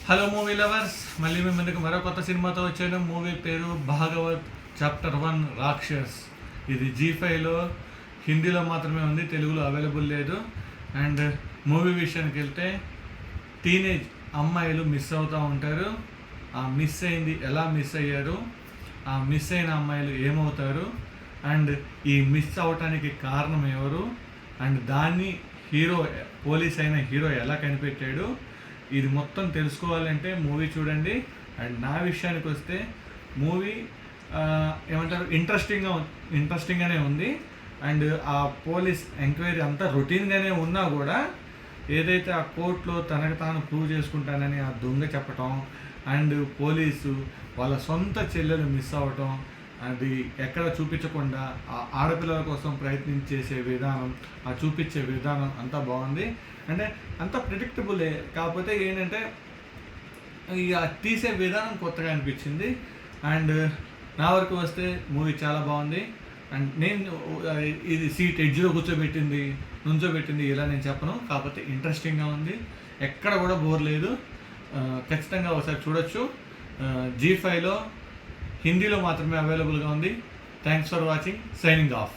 Hello movie lovers, మళ్ళీ మీ ముందుకు మరో కొత్త సినిమాతో వచ్చాను. మూవీ పేరు భాగవత్ చాప్టర్ 1 రాక్షస్. ఇది జీ5లో హిందీలో మాత్రమే ఉంది, తెలుగులో అవైలబుల్ లేదు. అండ్ మూవీ విషయానికి వెళ్తే టీనేజ్ అమ్మాయిలు మిస్ అవుతూ ఉంటారు. ఆ మిస్ అయింది ఎలా మిస్ అయ్యారు, ఆ మిస్ అయిన అమ్మాయిలు ఏమవుతారు, అండ్ ఈ మిస్ అవటానికి కారణం ఎవరు, అండ్ దాన్ని హీరో పోలీస్ అయిన హీరో ఎలా కనిపెట్టాడు, ఇది మొత్తం తెలుసుకోవాలంటే మూవీ చూడండి. అండ్ నా విషయానికి వస్తే మూవీ ఏమంటారు ఇంట్రెస్టింగ్గానే ఉంది. అండ్ ఆ పోలీస్ ఎంక్వైరీ అంతా రొటీన్గానే ఉన్నా కూడా ఏదైతే ఆ కోర్టులో తనకు తాను ప్రూవ్ చేసుకుంటానని ఆ దొంగ చెప్పటం, అండ్ పోలీసు వాళ్ళ సొంత చెల్లెలు మిస్ అవ్వటం, అది ఎక్కడ చూపించకుండా ఆ ఆడపిల్లల కోసం ప్రయత్నించేసే విధానం, ఆ చూపించే విధానం అంతా బాగుంది. అంటే అంత ప్రిడిక్టబులే, కాకపోతే ఏంటంటే ఇక తీసే విధానం కొత్తగా అనిపించింది. అండ్ నా వరకు వస్తే మూవీ చాలా బాగుంది. అండ్ నేను ఇది సీట్ ఎడ్జ్లో నుంచోబెట్టింది ఇలా నేను చెప్పను, కాకపోతే ఇంట్రెస్టింగ్గా ఉంది, ఎక్కడ కూడా బోర్ లేదు. ఖచ్చితంగా ఒకసారి చూడొచ్చు. జీ5లో హిందీలో మాత్రమే అవైలబుల్గా ఉంది. Thanks for watching. Signing off.